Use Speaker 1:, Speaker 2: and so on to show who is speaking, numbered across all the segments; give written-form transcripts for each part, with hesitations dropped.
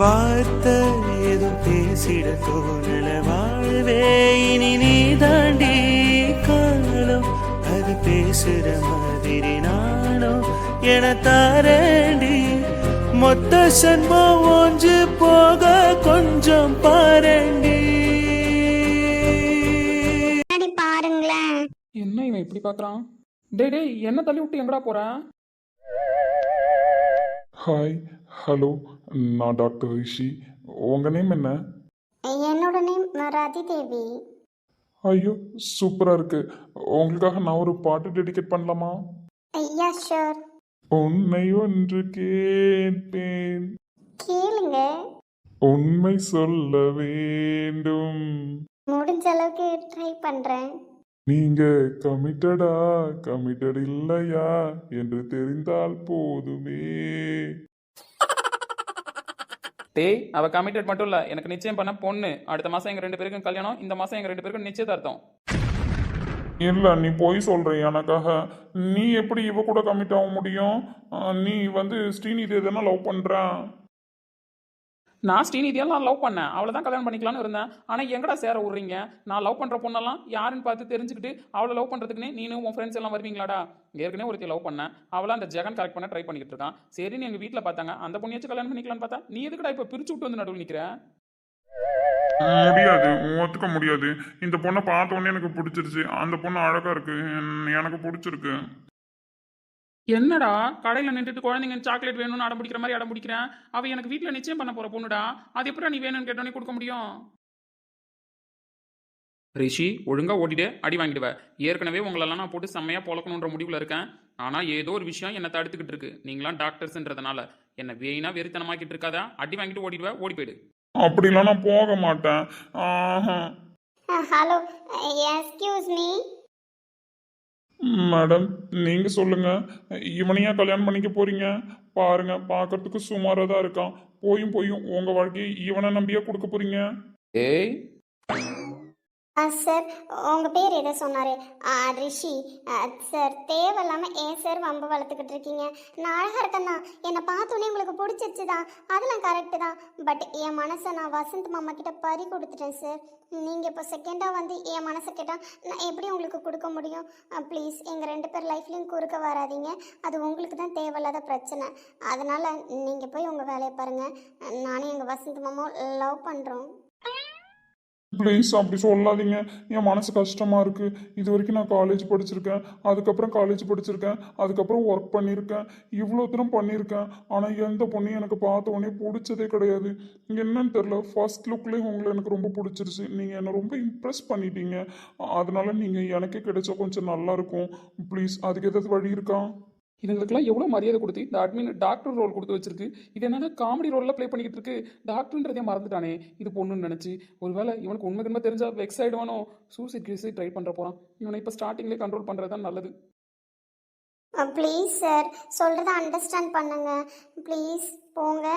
Speaker 1: வார்த்தை ஏதும் பேசிட தோணல வாழ்வே இனி நீ தாண்டி காலம் அது பேசுற மாதிரி நானும் என தாரண்டி மொத்த சன்மம் ஒன்று போக கொஞ்சம் பாரண்டி.
Speaker 2: பாருங்களேன்
Speaker 3: என்ன இவன் இப்படி பார்க்கறான்? டேய் டேய், என்ன தள்ளி விட்டு எங்கடா போற?
Speaker 4: ஹாய், ஹலோ, நான் டாக்டர் ரிஷி. உங்கள் நேம் என்ன?
Speaker 2: என்னோட நேம் ரதி தேவி.
Speaker 4: ஐயோ, சூப்பராக இருக்கு. உங்களுக்காக நான் ஒரு பாட்டு டெடிகேட் பண்ணலாமா?
Speaker 2: ஐயா ஷூர்.
Speaker 4: உன்னை ஒன்று கேட்பேன்,
Speaker 2: கேளுங்க.
Speaker 4: உண்மை சொல்ல வேண்டும்,
Speaker 2: முடிஞ்ச அளவுக்கு ட்ரை பண்றேன்.
Speaker 4: நீங்க கமிட்டடா கமிட்டட் இல்லையா என்று தெரிந்தால் போதுமே.
Speaker 3: டேய், அவ கமிட்டட் மட்டும் இல்ல, எனக்கு நிச்சயம் பண்ண பொண்ணு. அடுத்த மாசம் எங்க 2 பேருக்கும் கல்யாணம், இந்த மாசம் எங்க 2 பேருக்கும் நிச்சயதார்த்தம்.
Speaker 4: இல்லை, நீ போய் சொல்ற எனக்காக. நீ எப்படி இவ கூட கமிட் ஆக முடியும்? நீ ஸ்ரீநிதி எதனா லவ் பண்ற?
Speaker 3: நான் ஸ்ரீநிதியெல்லாம் லவ் பண்ணேன், அவளை தான் கல்யாணம் பண்ணிக்கலாம்னு இருந்தேன். ஆனா எங்கடா சேர விடுறீங்க? நான் லவ் பண்ற பொண்ணெல்லாம் யாருன்னு பார்த்து தெரிஞ்சுக்கிட்டு அவளை லவ் பண்றதுக்குன்னு நீனும் உன் ஃப்ரெண்ட்ஸ் எல்லாம் வருவீங்களாடா? ஏற்கனவே ஒருத்தி லவ் பண்ணேன், அவளை அந்த ஜெகன் கரெக்ட் பண்ண ட்ரை பண்ணிக்கிட்டு இருக்கான். சரின்னு எங்க வீட்டில் பார்த்தாங்க, அந்த பொண்ணியாச்சும் கல்யாணம் பண்ணிக்கலாம்னு பார்த்தா நீ எதுக்குடா இப்போ பிரிச்சு விட்டு வந்து நடுவில் நிற்கிற?
Speaker 4: முடியாது, ஒத்துக்க முடியாது. இந்த பொண்ணை பார்த்த உடனே எனக்கு பிடிச்சிருச்சு. அந்த பொண்ணு அழகா இருக்கு, எனக்கு பிடிச்சிருக்கு.
Speaker 3: என்னடா கடையில் நின்றுட்டு குழந்தைங்க சாக்லேட் வேணும்னு அடம் பிடிக்கிற மாதிரி அடம் பிடிக்கிறேன்? அவ எனக்கு வீட்டில் நிச்சயம் பண்ண போற பொண்ணுடா, அது எப்படா நீ வேணும்னு கேட்டோன்னே கொடுக்க முடியும்? ரிஷி, ஒழுங்கா ஓட்டிட்டு அடி வாங்கிடுவ. ஏற்கனவே உங்களெல்லாம் நான் போட்டு செம்மையா பொழக்கணுன்ற முடிவில் இருக்கேன். ஆனா ஏதோ ஒரு விஷயம் என்னை தடுத்துக்கிட்டு இருக்கு. நீங்களாம் டாக்டர்ஸ்ன்றதுனால என்ன வேணா வெறித்தனமாக்கிட்டு இருக்காதா? அடி வாங்கிட்டு ஓடிடுவ, ஓடி போயிடு.
Speaker 4: அப்படிலாம் நான் போக மாட்டேன்.
Speaker 2: Hello, excuse me.
Speaker 4: மேடம், நீங்க சொல்லுங்க, இவனையா கல்யாணம் பண்ணிக்க போறீங்க? பாருங்க, பார்க்கறதுக்கு சுமாராக தான் இருக்கான். போயும் போயும் உங்க வாழ்க்கையை இவனை நம்பியா கொடுக்க போறீங்க?
Speaker 3: ஏய்,
Speaker 2: சார், உங்கள் பேர் எதை சொன்னார்? ரிஷி. சார், தேவையில்லாமல் ஏன் சார் வம்பு வளர்த்துக்கிட்டு இருக்கீங்க? நான் அழகாக இருக்கேன்னா என்னை பார்த்தோன்னே உங்களுக்கு பிடிச்சிருச்சு தான், அதெல்லாம் கரெக்டு தான். பட் என் மனசை நான் வசந்த் மாமா கிட்ட பறி கொடுத்துட்டேன் சார். நீங்கள் இப்போ செகண்டாக என் மனசை கேட்டால் நான் எப்படி உங்களுக்கு கொடுக்க முடியும்? ப்ளீஸ், எங்கள் 2 பேர் லைஃப்லேயும் குறுக்க வராதீங்க. அது உங்களுக்கு தான் தேவையில்லாத பிரச்சனை. அதனால் நீங்கள் போய் உங்கள் வேலையை பாருங்கள். நானும் எங்கள் வசந்த் மாமாவும் லவ் பண்ணுறோம்.
Speaker 4: ப்ளீஸ் அப்படி சொல்லாதீங்க. என் மனசு கஷ்டமா இருக்கு. இது வரைக்கும் நான் காலேஜ் படிச்சிருக்கேன், அதுக்கப்புறம் காலேஜ் படிச்சிருக்கேன், அதுக்கப்புறம் ஒர்க் பண்ணியிருக்கேன், இவ்வளோ தூரம் பண்ணியிருக்கேன். ஆனால் எந்த பொண்ணையும் எனக்கு பார்த்த உடனே பிடிச்சதே கிடையாது. என்னன்னு தெரில, ஃபர்ஸ்ட் லுக்லேயும் உங்களை எனக்கு ரொம்ப பிடிச்சிருச்சு. நீங்கள் என்னை ரொம்ப இம்ப்ரெஸ் பண்ணிட்டீங்க. அதனால நீங்கள் எனக்கே கிடைச்சா கொஞ்சம் நல்லா இருக்கும். ப்ளீஸ், அதுக்கு ஏதாவது வழி இருக்கா?
Speaker 3: இதுங்களுக்குலாம் எவ்வளோ மரியாதை கொடுத்து இந்த அட்மின் டாக்டர் ரோல் கொடுத்து வச்சிருக்கு. இது என்னன்னா காமெடி ரோலில் ப்ளே பண்ணிக்கிட்டு இருக்கு. டாக்டர்ன்றதே மறந்துட்டானே இது பொண்ணுன்னு நினச்சி. ஒருவேளை இவனுக்கு உண்மை தெரிஞ்சா வெக்ஸ் ஆகிடுவானோ? சூசைட் கேஸு ட்ரை பண்ணுற போகிறான். இவனை இப்போ ஸ்டார்டிங்லேயே கண்ட்ரோல் பண்ணுறது தான் நல்லது.
Speaker 2: ப்ளீஸ் சார், சொல்கிறத அண்டர்ஸ்டாண்ட் பண்ணுங்க. ப்ளீஸ் போங்க.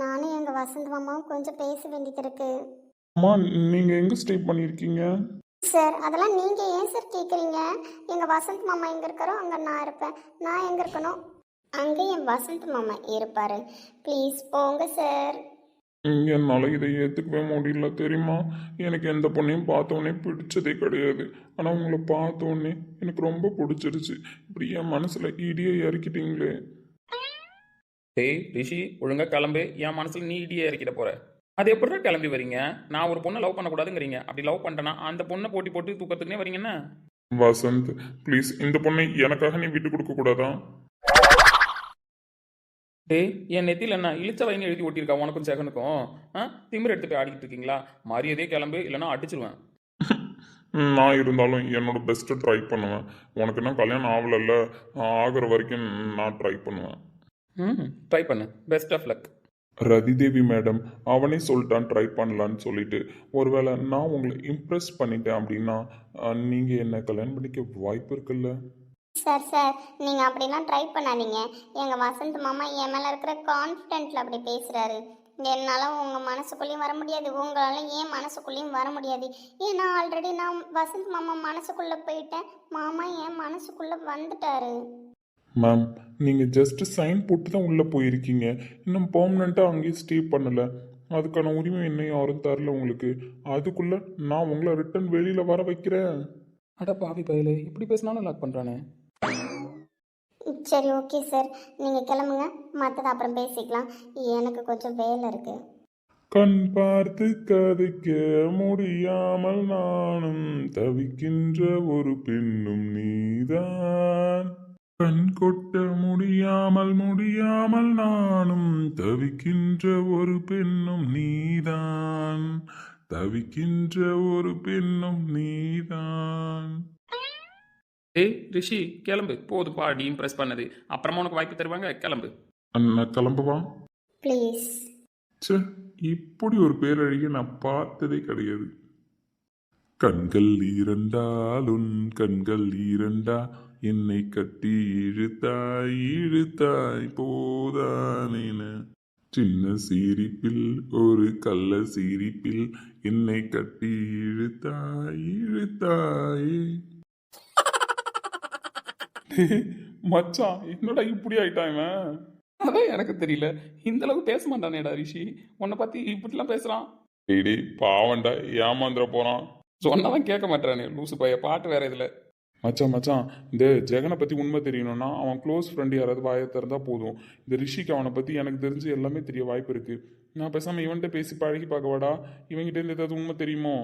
Speaker 2: நானும் எங்கள் வசந்த் மாமாவும் கொஞ்சம் பேச வேண்டியது இருக்கு.
Speaker 4: அம்மா, நீங்கள் எங்கே ஸ்டே பண்ணியிருக்கீங்க?
Speaker 2: சார், அதெல்லாம் நீங்கள் ஏன் சார் கேட்குறீங்க? எங்கள் வசந்த் மாமா எங்கே இருக்காரோ அங்கே நான் இருப்பேன். நான் எங்கே இருக்கணும் அங்கே என் வசந்த் மாமா இருப்பார். ப்ளீஸ் போங்க சார்.
Speaker 4: என்னால் இதை ஏற்றுக்கவே முடியல தெரியுமா? எனக்கு எந்த பொண்ணையும் பார்த்தோன்னே பிடிச்சதே கிடையாது. ஆனால் உங்களை பார்த்தோன்னே எனக்கு ரொம்ப பிடிச்சிருச்சு. இப்படி என் மனசில் இடியை இறக்கிட்டீங்களே.
Speaker 3: டேய் ரிஷி, ஒழுங்கா கிளம்பு. என் மனசில் நீ இடியே இறக்கிட போற. அது எப்படி கிளம்பி வரீங்க? நான் ஒரு பொண்ணை லவ் பண்ணக்கூடாதுங்கிறீங்க. அப்படி லவ் பண்ணிட்டேன்னா அந்த பொண்ணை போட்டி போட்டு தூக்கத்துக்குனே வரீங்கன்னா?
Speaker 4: வசந்த், ப்ளீஸ், இந்த பொண்ணை எனக்காக நீ விட்டு கொடுக்க கூடாதா?
Speaker 3: டேய், என் நெத்தியில் என்ன இழிச்ச வயனு எழுதி ஓட்டியிருக்கா உனக்கும் ஜெகனுக்கும்? திமிர் எடுத்துட்டு ஆடிக்கிட்டு இருக்கீங்களா? மரியாதையே கிளம்பு, இல்லைன்னா அடிச்சிருவேன்.
Speaker 4: நான் இருந்தாலும் என்னோட பெஸ்ட்டை ட்ரை பண்ணுவேன். உனக்கு என்ன கல்யாணம் ஆகலைல்ல, ஆகிற வரைக்கும் நான் ட்ரை பண்ணுவேன்.
Speaker 3: ட்ரை பண்ணு. Best of luck.
Speaker 4: Rathidevi madam அவனே சொல்லிட்டான் ட்ரை பண்ணலான்னு சொல்லிட்டு. ஒருவேளை நான் உங்களை இம்ப்ரெஸ் பண்ணிட்டேன் அப்படின்னா நீங்கள் என்ன கல்யாணம் பண்ணிக்க வாய்ப்பு இருக்குல்ல?
Speaker 2: சார், நீங்கள் அப்படிலாம் ட்ரை பண்ணாதீங்க. எங்கள் வசந்த் மாமா என் மேலே இருக்கிற கான்ஃபிடென்ட்டில் அப்படி பேசுகிறாரு. என்னால் உங்கள் மனசுக்குள்ளேயும் வர முடியாது, உங்களால் ஏன் மனசுக்குள்ளேயும் வர முடியாது. ஏன்னா ஆல்ரெடி நான் வசந்த் மாமா மனசுக்குள்ளே போயிட்டேன், மாமா என் மனசுக்குள்ளே வந்துட்டாரு.
Speaker 4: மேம் நீங்கள் ஜஸ்ட் சைன் போட்டு தான் உள்ளே போயிருக்கீங்க, இன்னும் பெர்மனெண்ட்டாக அங்கேயே ஸ்டே பண்ணலை. அதுக்கான உரிமை இன்னும் யாரும் தரல உங்களுக்கு. அதுக்குள்ளே நான் உங்களை ரிட்டன் வெளியில் வர வைக்கிறேன்.
Speaker 3: அட பாவி பயலே, இப்படி பேசினாலும் லாக் பண்ணுறானே.
Speaker 2: சரி ஓகே சார், நீங்கள் கிளம்புங்க, மற்றதை அப்புறம் பேசிக்கலாம். எனக்கு கொஞ்சம் வேலை இருக்குது.
Speaker 4: கண் பார்த்து கதைக்க முடியாமல் நானும் தவிக்கின்ற ஒரு பெண்ணும் நீதான். கண் கொட்ட முடியாமல் நானும் தவிக்கின்ற ஒரு பெண்ணும் நீதான். தவிக்கின்ற ஒரு பெண்ணும் நீதான்.
Speaker 3: ஏய் ரிஷி, கிளம்பு, போதும் பாடி இம்ப்ரெஸ் பண்ணது. அப்புறமா உனக்கு வாய்ப்பு தருவாங்க, கிளம்பு.
Speaker 4: அண்ணா கிளம்புவா.
Speaker 2: ப்ளீஸ்.
Speaker 4: ச்சே, இப்படி ஒரு பேரழகிய நான் பார்த்ததே கிடையாது. கண்கள் இரண்டால் உன் கண்கள் இரண்டா என்னை கட்டி இழுத்தாய் இழுத்தாய் போதானேன. சின்ன சிரிப்பில் ஒரு கள்ள சிரிப்பில் என்னை கட்டி இழுத்தாய் இழுத்தாய். மச்சான் என்னடா இப்படி ஆயிட்டான் இவன்?
Speaker 3: அதான் எனக்கு தெரியல, இந்த அளவுக்கு பேச மாட்டானேடா ரிஷி. உன்னை பத்தி இப்படிலாம் பேசுறான்.
Speaker 4: டேய் பாவண்டா, ஏமாந்துட போறான்.
Speaker 3: சொன்னவன் கேட்க மாட்டானே லூசு பைய. பாட்டு வேற இதுல.
Speaker 4: மச்சான் இந்த ஜெகனை பற்றி உண்மை தெரியணும்னா அவன் க்ளோஸ் ஃப்ரெண்டு யாராவது வாயை திறந்தா போதும். இந்த ரிஷிக்கு அவனை பற்றி எனக்கு தெரிஞ்சு எல்லாமே தெரிய வாய்ப்பு இருக்குது. நான் பேசாமல் இவன்கிட்ட பேசி பழகி பார்க்கவாடா, இவன்கிட்ட இருந்து ஏதாவது உண்மை தெரியுமோ?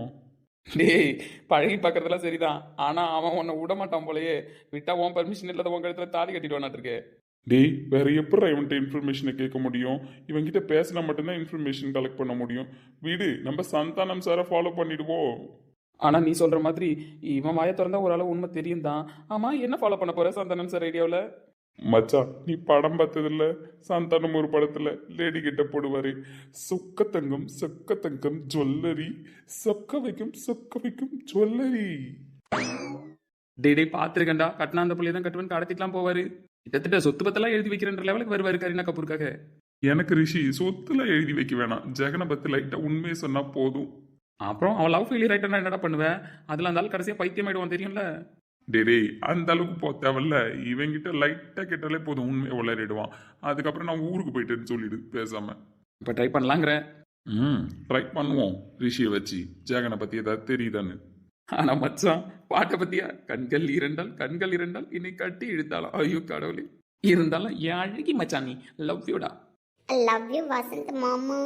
Speaker 3: டேய், பழகி பார்க்கறதெல்லாம் சரிதான், ஆனா அவன் உன்னை விட மாட்டான் போலயே. விட்டா உன் பர்மிஷன் இல்லாத உன் கழுத்துல தாலி கட்டிடுவானாட்டு இருக்கே.
Speaker 4: டேய் வேற எப்படி இவன்கிட்ட இன்ஃபர்மேஷனை கேட்க முடியும்? இவன்கிட்ட பேசினா மட்டும்தான் இன்ஃபர்மேஷன் கலெக்ட் பண்ண முடியும். வீடு நம்ம சந்தானம் சாரை ஃபாலோ பண்ணிடுவோம்.
Speaker 3: ஆனா நீ சொல்ற மாதிரி இவன் வாயை திறந்தா ஓரளவு உண்மை தெரியும் தான். ஆமா, என்ன ஃபாலோ பண்ண போற சந்தானம் சார் ஐடியாவில்?
Speaker 4: மச்சான் நீ படம் பார்த்ததில்ல? சந்தானம் ஒரு படத்துல லேடி கிட்ட போடுவாரு, சொக்க தங்கம் ஜுவல்லரி, சொக்க வைக்கும் ஜுவல்லரி.
Speaker 3: டேய் பார்த்துருக்கேன்டா, கட்டினா அந்த பிள்ளைய தான் கட்டுவன் கடத்திட்டுலாம் போவாரு. கிட்டத்தட்ட சொத்து பத்தெல்லாம் எழுதி வைக்கிறன்ற லெவலுக்கு வருவாரு கரீனா கபூருக்காக.
Speaker 4: எனக்கு ரிஷி சொத்துல எழுதி வைக்க வேணாம், ஜெகனை பத்தி லைட்டா உண்மையை சொன்னா போதும்.
Speaker 3: அப்புறம் அவன் லவ் ஃபெயிலியர் ஆயிட்டா என்னடா பண்ணுவேன்? அதுல இருந்தாலும் கடைசியா பைத்தியம் ஆயிடுவான் தெரியும்ல.
Speaker 4: டேய் அந்த அளவுக்கு போ தேவையில்ல, இவங்கிட்ட லைட்டா கேட்டாலே போதும் உண்மையை உளறிடுவான். அதுக்கப்புறம் நான் ஊருக்கு போயிட்டேன்னு சொல்லிடு பேசாம.
Speaker 3: இப்ப ட்ரை பண்ணலாங்கிற.
Speaker 4: ட்ரை பண்ணுவோம் ரிஷியை வச்சு, ஜெகனை பத்தி ஏதாவது தெரியுதான்னு.
Speaker 3: ஆனா மச்சான், பாட்டை பத்தியா? கண்கள் இரண்டால் என்னை கட்டி இழுத்தாலும், ஐயோ கடவுளே. இருந்தாலும் என் அழகி மச்சான், நீ லவ் யூடா.
Speaker 2: லவ் யூ வசந்த் மாமா.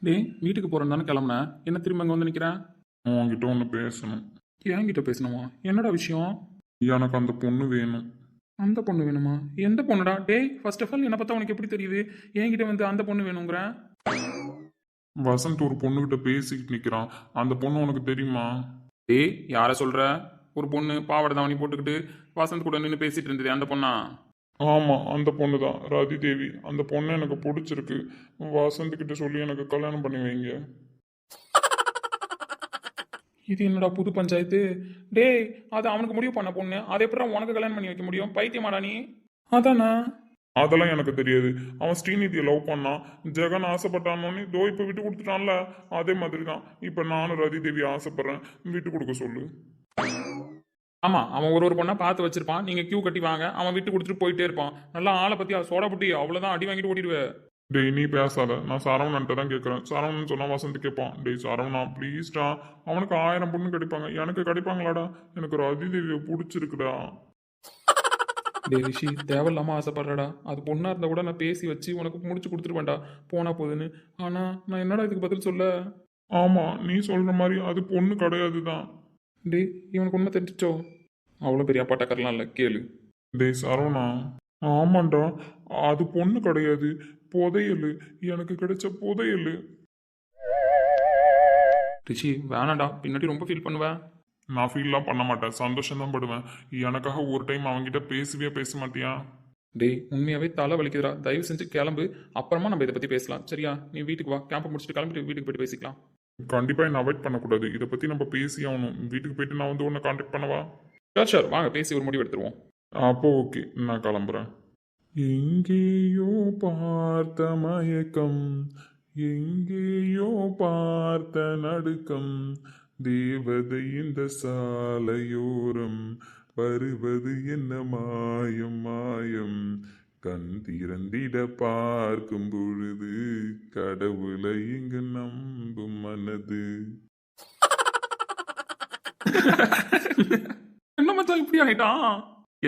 Speaker 3: டேய், வீட்டுக்கு போறேன்னு தானே கிளம்புனேன், என்ன திரும்ப அங்க வந்து நிக்கிறேன்?
Speaker 4: உன்கிட்ட ஒன்று பேசணும்.
Speaker 3: என்கிட்ட பேசணுமா? என்னடா விஷயம்?
Speaker 4: எனக்கு அந்த பொண்ணு வேணும்.
Speaker 3: அந்த பொண்ணு வேணுமா? எந்த பொண்ணுடா? டேய், ஃபர்ஸ்ட் ஆஃப் ஆல் என்ன பார்த்தா உனக்கு எப்படி தெரியுது என்கிட்ட வந்து அந்த பொண்ணு வேணுங்கிற?
Speaker 4: வசந்த் ஒரு பொண்ணுகிட்ட பேசிக்கிட்டு நிக்கிறான், அந்த பொண்ணு உனக்கு தெரியுமா?
Speaker 3: டேய், யார சொல்ற? ஒரு பொண்ணு பாவாடை தாவணி போட்டுக்கிட்டு வசந்த் கூட நின்று பேசிட்டு இருந்தது, அந்த பொண்ணா?
Speaker 4: ஆமா அந்த பொண்ணு தான், ராதி தேவி. அந்த பொண்ணு எனக்கு பிடிச்சிருக்கு, வசந்த் கிட்ட சொல்லி எனக்கு கல்யாணம் பண்ணி வைங்க.
Speaker 3: இது என்னடா புது பஞ்சாயத்து? டேய், அது அவனுக்கு முடிவு பண்ண பொண்ணு, அதை எப்படி உனக்கு கல்யாணம் பண்ணி வைக்க முடியும்? பைத்தியமாடா நீ? அதானே.
Speaker 4: அதெல்லாம் எனக்கு தெரியாது. அவன் ஸ்ரீநிதியை லவ் பண்ணான், ஜெகன் ஆசைப்பட்டானோன்னு தோ இப்போ விட்டு கொடுத்துட்டான்ல, அதே மாதிரி தான் இப்போ நானும் ரதி தேவி ஆசைப்படுறேன், விட்டு கொடுக்க சொல்லு.
Speaker 3: ஆமா, அவன் ஒரு பொண்ணா பார்த்து வச்சிருப்பான், நீங்க கியூ கட்டி வாங்க, அவன் விட்டு கொடுத்துட்டு போயிட்டே இருப்பான். நல்லா ஆளை பத்தி சோடா புட்டி அவ்வளவுதான், அடி வாங்கிட்டு ஓடிடுவேன்.
Speaker 4: டேய் நீ பேசாத, நான் சரவணன்ட்ட தான் கேட்குறேன். சரவணன் சொன்னா வசந்த் கேட்பான். டேய் சரவணா ப்ளீஸ்டா, அவனுக்கு 1000 பொண்ணு கிடைப்பாங்க, எனக்கு கிடைப்பாங்களாடா? எனக்கு ரதி தேவியை பிடிச்சிருக்குடா.
Speaker 3: டேய் ரிஷி, தேவையில்லாம ஆசைப்படுறடா. அது பொண்ணா இருந்தா கூட நான் பேசி வச்சு உனக்கு முடிச்சு கொடுத்துருவேன்டா, போனா போதுன்னு. ஆனா நான் என்னடா இதுக்கு பதில் சொல்ல?
Speaker 4: ஆமா நீ சொல்ற மாதிரி அது பொண்ணு கிடையாது தான்.
Speaker 3: டேய், இவனுக்கு உண்மை தெரிஞ்சிச்சோ? அவ்வளோ பெரிய அப்பாட்டக்கரெலாம் இல்லை, கேளு.
Speaker 4: டேய் சரவணா, ஆமாண்டா அது பொண்ணு கிடையாது, புதையல், எனக்கு கிடைச்ச புதையல்.
Speaker 3: ரிஷி வேணாண்டா, பின்னாடி ரொம்ப ஃபீல் பண்ணுவேன்.
Speaker 4: நான் ஃபீல்லாம் பண்ண மாட்டேன், சந்தோஷம் தான் படுவேன். எனக்காக ஒரு டைம் அவன்கிட்ட பேச மாட்டியா?
Speaker 3: டேய், உண்மையாவே தலை வலிக்குதுடா, தயவு செஞ்சு கிளம்பு, அப்புறமா நம்ம இதை பற்றி பேசலாம் சரியா? நீ வீட்டுக்கு வா, கேம்பை முடிச்சுட்டு கிளம்பிட்டு வீட்டுக்கு போயிட்டு பேசிக்கலாம்.
Speaker 4: கண்டிப்பாக என்ன அவாய்ட் பண்ணக்கூடாது. இதை பற்றி நம்ம பேசி ஆகணும். வீட்டுக்கு போயிட்டு நான் வந்து உன்னை காண்டாக்ட் பண்ணவா?
Speaker 3: ஷோர் வாங்க பேசி ஒரு முடிவு எடுத்துருவோம்.
Speaker 4: அப்போ ஓகே, நான் கிளம்புறேன். எங்கேயோ பார்த்த மயக்கம், எங்கேயோ பார்த்த நடுக்கம், தேவதை இந்த சாலையோரம் வருவது என்ன மாயம் மாயம், கண் திறந்திட பார்க்கும் பொழுது கடவுளை இங்கு நம்பும் மனது.
Speaker 3: என்ன மச்சான் இப்படி ஆயிட்டான்?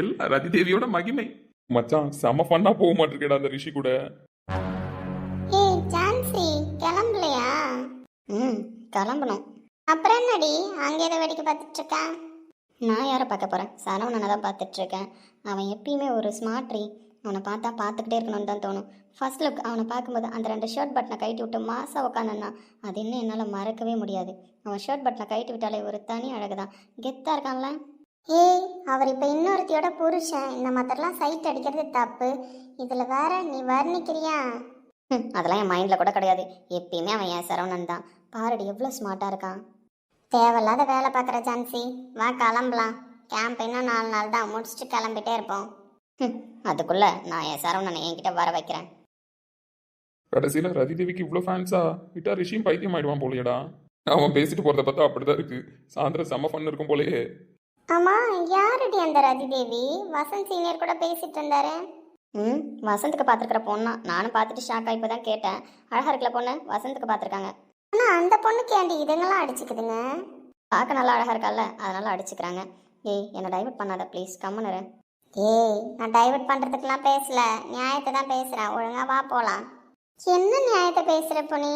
Speaker 3: எல்லாம் ரதி தேவியோட மகிமை. மச்சான் செம ஃபன்னா போக மாட்டிருக்கேடா அந்த ரிஷி கூட.
Speaker 2: ஏய் ஜான்சி கிளம்பலையா? கிளம்பணும். அப்புறம் என்னடி அங்கே ஏதோ வேடிக்கை பார்த்துட்டு இருக்கேன்? நான் யாரை பார்க்க போகிறேன்? சரவணனை தான் பார்த்துட்டு இருக்கேன். அவன் எப்பயுமே ஒரு ஸ்மார்ட்ரி. அவனை பார்த்தா பார்த்துக்கிட்டே இருக்கணும்னு தான் தோணும். ஃபர்ஸ்ட் லுக் அவனை பார்க்கும்போது அந்த 2 ஷர்ட் பட்டனை கைட்டி விட்டு மாசாக உட்காந்துன்னா அது இன்னும் என்னால் மறக்கவே முடியாது. அவன் ஷர்ட் பட்டனை கைட்டி விட்டாலே ஒரு தனி அழகு தான். கெத்தாக இருக்கான்ல. ஏய் அவர் இப்போ இன்னொருத்தியோட புருஷன். இந்த மாதிரிலாம் சைட் அடிக்கிறது தப்பு. இதில் வேற நீ வர்ணிக்கிறியா? அதெல்லாம் என் மைண்டில் கூட கிடையாது. எப்பயுமே அவன் என் சரவணன் தான். பாரடி எவ்வளோ ஸ்மார்ட்டாக இருக்கான். தேவையில்லாத வேலை பார்க்குற ஜான்சி. வா கிளம்பலாம். கேம்ப் இன்னும் 4 நாள் தான், முடிச்சுட்டு கிளம்பிட்டே இருப்போம். அதுக்குள்ளே நான் என் சரவணனை என்கிட்ட வர வைக்கிறேன்.
Speaker 3: கடைசியில் ரதி தேவிக்கு இவ்வளோ ஃபேன்ஸா? விட்டா ரிஷியும் பைத்தியம் ஆயிடுவான் போலையடா. அவன் பேசிட்டு போகிறத பார்த்தா அப்படிதான் இருக்கு. சாயந்தரம் செம்ம ஃபன் இருக்கும் போலயே.
Speaker 2: ஆமாம் யாருடி அந்த ரதி தேவி? வசந்த் சீனியர் கூட பேசிட்டு இருந்தாரு. வசந்துக்கு பார்த்துருக்குற பொண்ணா? நானும் பார்த்துட்டு ஷாக் ஆகி இப்போ தான் கேட்டேன். அழகா இருக்கல பொண்ணு, வசந்துக்கு பார்த்துருக்காங்க. ஆனால் அந்த பொண்ணுக்கு ஏண்டி இதுங்கெல்லாம் அடிச்சுக்குதுங்க? பார்க்க நல்லா அழகா இருக்கால, அதனால அடிச்சுக்கிறாங்க. ஏய் என்னை டைவர்ட் பண்ணாத ப்ளீஸ், கம்முன்னு. ஏய் நான் டைவர்ட் பண்ணுறதுக்கெலாம் பேசல, நியாயத்தை தான் பேசுகிறேன். ஒழுங்கா வா போகலாம். என்ன நியாயத்தை பேசுகிற பொண்ணி?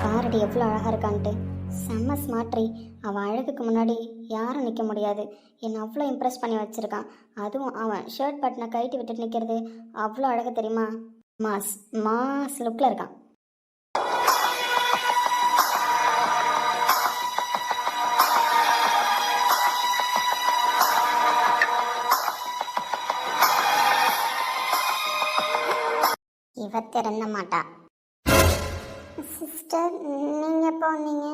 Speaker 2: பாரடி எவ்வளோ அழகாக இருக்கான்ட்டு. செம்ம ஸ்மார்ட்ரி. அவன் அழகுக்கு முன்னாடி யாரும் நிற்க முடியாது. என்னை அவ்வளோ இம்ப்ரெஸ் பண்ணி வச்சுருக்கான். அதுவும் அவன் ஷர்ட் பட்டனை கைட்டி விட்டுட்டு நிற்கிறது அவ்வளோ அழகு தெரியுமா? மாஸ் மாஸ் லுக்கில் இருக்கான். இவ திறந்த மாட்டா. சிஸ்டர் நீங்கள் எப்போ வந்தீங்க?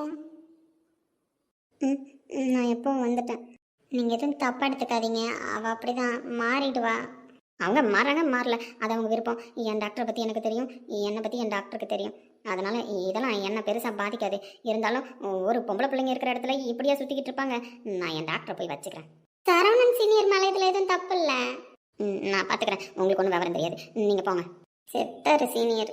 Speaker 2: நான் எப்போ வந்துட்டேன். நீங்கள் எதுவும் தப்பாக எடுத்துக்காதீங்க. அவள் அப்படி தான் மாறிடுவா. அவங்க மாறாங்க மாறல, அது அவங்க விருப்பம். என் டாக்டரை பற்றி எனக்கு தெரியும், என்னை பற்றி என் டாக்டருக்கு தெரியும். அதனால் இதெல்லாம் என்னை பெருசாக பாதிக்காது. இருந்தாலும் ஒரு பொம்பளை பிள்ளைங்க இருக்கிற இடத்துல இப்படியே சுற்றிக்கிட்டு இருப்பாங்க. நான் என் டாக்டரை போய் வச்சுக்கிறேன். சரவணன் சீனியர் மேலே இதில் எதுவும் தப்பு இல்லை. நான் பார்த்துக்கிறேன். உங்களுக்கு ஒன்றும் விவரம் தெரியாது, நீங்கள் போங்க. செத்தாரு சீனியர்.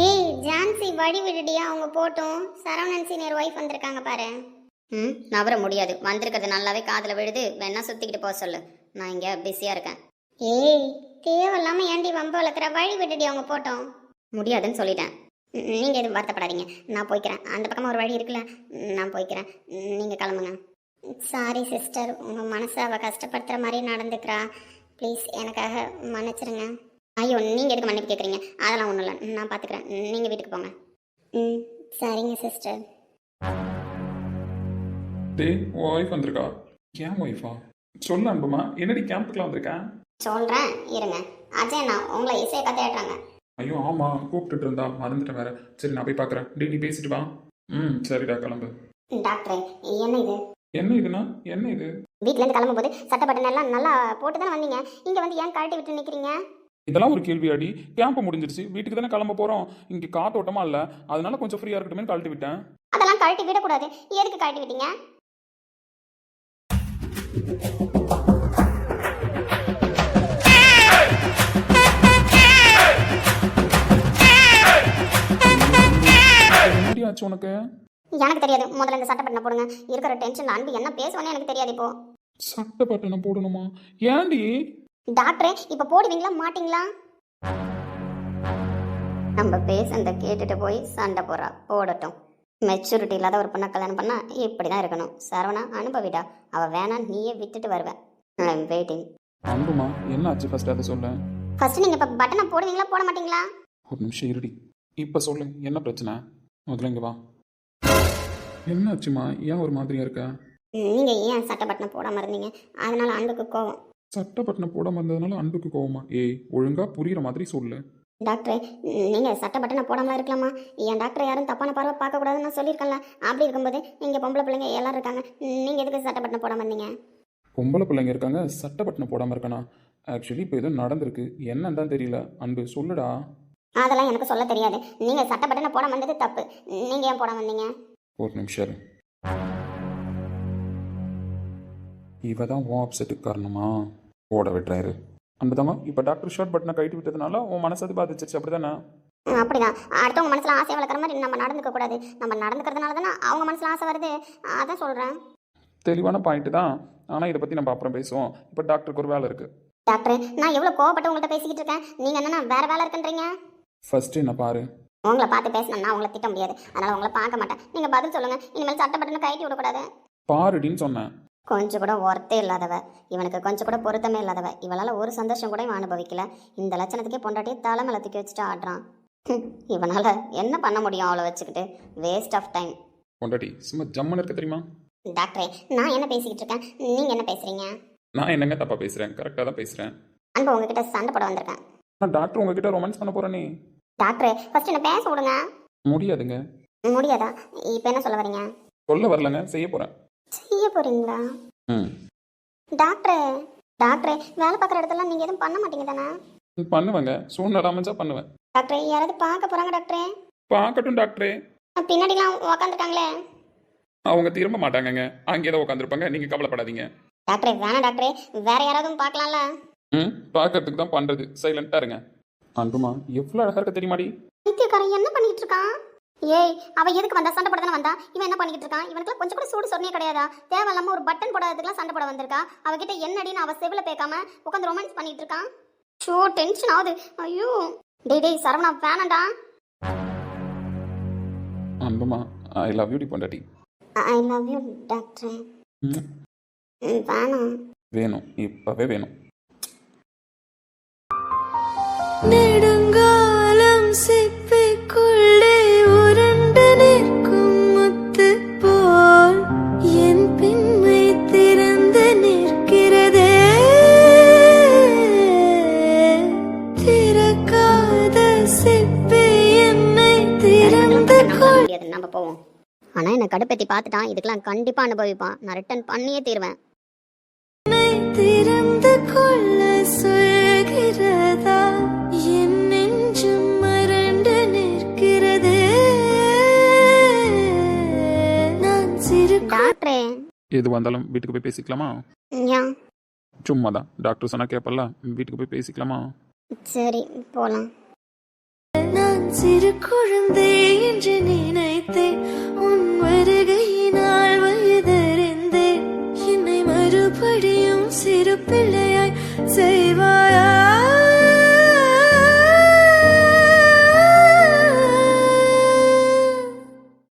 Speaker 2: ஏய் ஜான்சி வழி விடுடியா, அவங்க போட்டும். சரவணன் சீனியர் ஒய்ஃப் வந்திருக்காங்க பாரு. நவர முடியாது, வந்திருக்கிறது நல்லாவே காதில் விழுது. வேணா சுற்றிக்கிட்டு போக சொல்லு, நான் இங்கே பிஸியாக இருக்கேன். ஏய் தேவையில்லாமல் ஏண்டி வம்ப வளர்க்குற? வழி விடுடி, அவங்க போட்டோம். முடியாதுன்னு சொல்லிட்டேன். நீங்கள் எதுவும் வருத்தப்படாதீங்க, நான் போய்க்கிறேன். அந்த பக்கமாக ஒரு வழி இருக்குல்ல, நான் போய்க்கிறேன். நீங்கள் கிளம்புங்க. சாரி சிஸ்டர், உங்கள் மனசை அவள் கஷ்டப்படுத்துகிற மாதிரி நடந்துக்கிறா. ப்ளீஸ் எனக்காக மன்னிச்சிருங்க. ஐயோ நீங்கள் எதுக்கு மன்னிப்பு கேட்குறீங்க? அதெல்லாம் ஒன்றும் இல்லை, நான் பார்த்துக்கிறேன். நீங்கள் வீட்டுக்கு போங்க. சரிங்க சிஸ்டர்.
Speaker 3: டே ஒய்ஃப் வந்திருக்கா? ஏன் ஒய்ஃபா? சொல்ல அன்புமா, என்னடி கேம்புக்குலாம் வந்திருக்கேன்?
Speaker 2: சொல்கிறேன் இருங்க. அஜய் நான் உங்களை இசையை கற்றுறாங்க.
Speaker 3: ஐயோ ஆமாம், கூப்பிட்டுட்டு இருந்தா மறந்துட்டேன் வேற. சரி நான் போய் பார்க்குறேன். டே நீ பேசிட்டு வா. சரிடா கிளம்பு.
Speaker 2: டாக்டரே என்ன இது?
Speaker 3: என்ன இதுனா என்ன இது?
Speaker 2: வீட்டிலேருந்து கிளம்பும்போது சட்டை பட்டன் எல்லாம் நல்லா போட்டு தானே வந்தீங்க. இங்கே வந்து ஏன் கழட்டி விட்டு நிற்கிறீங்க?
Speaker 3: இதெல்லாம் ஒரு கேள்வியாடி? கேம்ப் முடிஞ்சிருச்சு, வீட்டுக்கு தானே கிளம்ப போகிறோம். இங்கே காத்தோட்டமா இல்லை, அதனால கொஞ்சம் ஃப்ரீயாக இருக்கட்டுமே கழட்டி விட்டேன்.
Speaker 2: அதெல்லாம் கழட்டி விடக்கூடாது. எதுக்கு கழட்டி விட்டீங்க?
Speaker 3: என்னடி ஆச்சு உனக்கு?
Speaker 2: எனக்கு தெரியாது. முதல்ல இந்த சட்டை பட்டனை போடுங்க. இருக்கிற டென்ஷன் அன்பு என்ன பேசுவேன்னு எனக்கு தெரியாது. இப்போ
Speaker 3: சட்டை பட்டனை போடணுமா? ஏன்டி?
Speaker 2: டாக்டரே இப்போ போடுவீங்களா மாட்டீங்களா? நம்ம பேசுறத கேட்டுட்டு போய் சண்டை போடுறா. போடட்டும். மெச்சூரிட்டி இல்லாத ஒரு பொண்ணை கல்யாணம் பண்ணா இப்படி தான் இருக்கணும். சரவணா அனுபவிடா. அவள் வேணாம், நீயே விட்டுட்டு வருவேன். வெயிட்டிங்.
Speaker 3: அன்புமா என்ன ஆச்சு ஃபர்ஸ்ட் அதை சொல்ல.
Speaker 2: ஃபர்ஸ்ட் நீங்கள் இப்போ பட்டனை போடுவீங்களா போட மாட்டீங்களா?
Speaker 3: ஒரு நிமிஷம் இருடி, இப்போ சொல்லு என்ன பிரச்சனை? முதல்ல இங்கே வா. என்ன ஆச்சுமா, ஏன் ஒரு மாதிரியா இருக்க?
Speaker 2: நீங்கள் ஏன் சட்டை பட்டனை போடாமல் இருந்தீங்க? அதனால அன்புக்கு கோவம்.
Speaker 3: சட்டப்பட்டினம் போடாம இருந்ததுனால அன்புக்கு கோவமா? ஏய், ஒழுங்கா புரியுற மாதிரி சொல்லு.
Speaker 2: டாக்டரே, நீங்கள் சட்ட பட்டனை போடாமல் இருக்கலாமா? என் டாக்டர் யாரும் தப்பான பார்வை பார்க்கக்கூடாதுன்னு நான் சொல்லியிருக்கேன்ல. அப்படி இருக்கும்போது இங்கே பொம்பளை பிள்ளைங்க எல்லாரும் இருக்காங்க, நீங்கள் எதுக்கு சட்ட பட்டனை போடாமல் இருந்தீங்க?
Speaker 3: பொம்பளை பிள்ளைங்க இருக்காங்க, சட்டப்பட்டினம் போடாமல் இருக்கானா? ஆக்சுவலி இப்போ எதுவும் நடந்திருக்கு, என்னன்னு தான் தெரியல. அன்பு சொல்லுடா.
Speaker 2: அதெல்லாம் எனக்கு சொல்ல தெரியாது. நீங்கள் சட்ட பட்டனை போடாமல் வந்தது தப்பு. நீங்கள் ஏன் போடாமல் வந்தீங்க?
Speaker 3: ஒரு நிமிஷம் இரு. இவ தான் உன் அப்செட்டுக்கு காரணமா? ஓட விட்டுறாரு. அன்புதாமா, இப்போ டாக்டர் ஷர்ட் பட்டனை கைட்டு விட்டதுனால உன் மனசது பாதிச்சிருச்சு, அப்படிதானே?
Speaker 2: அப்படிதான். அடுத்தவங்க மனசில் ஆசை வளர்க்குற மாதிரி நம்ம நடந்துக்க கூடாது. நம்ம நடந்துக்கிறதுனால தானே அவங்க மனசில் ஆசை வருது. அதான் சொல்கிறேன்.
Speaker 3: தெளிவான பாயிண்ட் தான், ஆனால் இதை பற்றி நம்ம அப்புறம் பேசுவோம். இப்போ டாக்டருக்கு ஒரு வேலை இருக்குது.
Speaker 2: டாக்டர், நான் எவ்வளோ கோவப்பட்டு உங்கள்கிட்ட பேசிக்கிட்டு இருக்கேன். நீங்கள் என்னன்னா வேற வேலை இருக்குன்றீங்க.
Speaker 3: ஃபர்ஸ்ட் என்ன பாரு.
Speaker 2: உங்களை பார்த்து பேசினா உங்களை திட்ட முடியாது, அதனால் உங்களை பார்க்க மாட்டேன். நீங்கள் பதில் சொல்லுங்கள். இனிமேல் சட்ட பட்டனை கைட்டி விடக்கூடாது.
Speaker 3: பாருடின்னு சொன்னேன்.
Speaker 2: கொஞ்சம் கூட ஒர்த்தே இல்லாதவ, இவனுக்கு கொஞ்சம் கூட பொருத்தமே இல்லாதவ, இவளால் ஒரு சந்தோஷம் கூட இவன் அனுபவிக்கல. இந்த லட்சணத்துக்கே பொண்டாட்டியே தலைமையில தூக்கி வச்சுட்டு ஆடுறான். இவனால் என்ன பண்ண முடியும் அவளை வச்சுக்கிட்டு? Waste of time.
Speaker 3: பொண்டாட்டி சும்மா ஜம்மன் இருக்க தெரியுமா?
Speaker 2: டாக்டரே, நான் என்ன பேசிக்கிட்டு இருக்கேன், நீங்கள் என்ன பேசுகிறீங்க?
Speaker 3: நான் என்னங்க தப்பாக பேசுகிறேன்? கரெக்டாக தான் பேசுகிறேன்.
Speaker 2: அன்பு உங்ககிட்ட சண்டை போட வந்திருக்கேன்.
Speaker 3: நான் டாக்டர் உங்ககிட்ட ரொமான்ஸ் பண்ண போகிறேனே.
Speaker 2: டாக்டரே, ஃபர்ஸ்ட் என்ன பேச விடுங்க.
Speaker 3: முடியாதுங்க.
Speaker 2: முடியாதா? இப்போ என்ன சொல்ல வரீங்க?
Speaker 3: சொல்ல வரலங்க, செய்ய போகிறேன்.
Speaker 2: செய்ய போறீங்களா?
Speaker 3: ம்,
Speaker 2: டாக்டரே, டாக்டரே, வேலை பார்க்குற இடத்துல நீங்கள் எதுவும் பண்ண மாட்டீங்க தானே?
Speaker 3: பண்ணுவேங்க, சூழ்நிலை அமைஞ்சா பண்ணுவேன்.
Speaker 2: டாக்டரே, யாராவது பார்க்க போகிறாங்க டாக்டரே?
Speaker 3: பார்க்கட்டும் டாக்டரே.
Speaker 2: பின்னாடிலாம் உக்காந்துருக்காங்களே.
Speaker 3: அவங்க திரும்ப மாட்டாங்கங்க, அங்கே தான் உட்காந்துருப்பாங்க, நீங்கள் கவலைப்படாதீங்க.
Speaker 2: டாக்டரே, வேணாம் டாக்டரே, வேற யாராவது பார்க்கலாம்ல?
Speaker 3: ம், பார்க்கறதுக்கு தான் பண்ணுறது, சைலண்ட்டாக இருங்க. அன்புமா எவ்வளோ அழகாக இருக்க தெரியுமாடி?
Speaker 2: நித்தியக்காரன் என்ன பண்ணிட்டு இருக்கான்? ஏய், அவ எதுக்கு வந்தா? சண்டை போட தானே வந்தா. இவன் என்ன பண்ணிட்டு இருக்கான்? இவனுக்குலாம் கொஞ்சம் கூட சூடு சொன்னே கிடையாதா? தேவையில்லாம ஒரு பட்டன் போடாததுக்குலாம் சண்டை போட வந்திருக்கா. அவகிட்ட என்னடின்னு அவ செவில பேக்காம உட்காந்து ரொமான்ஸ் பண்ணிட்டு இருக்கான். ஷோ, டென்ஷன் ஆகுது. ஐயோ, டேய் டேய் சரவணா, வேணாண்டா.
Speaker 3: அன்புமா, ஐ லவ் யூ டி பொண்டாட்டி.
Speaker 2: I love you doctor.
Speaker 3: ம்,
Speaker 2: வேணாம்.
Speaker 3: வேணும், இப்போவே வேணும்.
Speaker 5: நெடுங்காலம் சிப்பிக்குள்ளே உருண்டு நிற்கும் முத்து போல் என் பின்மை திறந்து நிற்கிறதே. திறக்காத சிப்பி என்னை திறந்து கொள்.
Speaker 2: நம்ம போவோம். ஆனா என்ன கடுப்பேத்தி பார்த்துட்டான், இதுக்கெல்லாம் கண்டிப்பா அனுபவிப்பான். நான் ரிட்டர்ன் பண்ணியே தீருவேன்.
Speaker 5: திறந்து கொள்ள சொல்கிறதா? என் நெஞ்சும் மறண்டு நிற்கிறது. நான் சிறு
Speaker 2: டாக்டரே,
Speaker 3: எது வந்தாலும் வீட்டுக்கு போய் பேசிக்கலாமா?
Speaker 2: ஏன்?
Speaker 3: சும்மா தான், டாக்டர் சொன்னா கேட்பல, வீட்டுக்கு போய் பேசிக்கலாமா?
Speaker 2: சரி, போலாம்.
Speaker 5: நான் சிறு குழந்தை என்று நினைத்தேன். உன் வருகையினால் வயதறிந்தேன். என்னை மறுபடியும் சிறு பிள்ளையாய் செய்வாய்.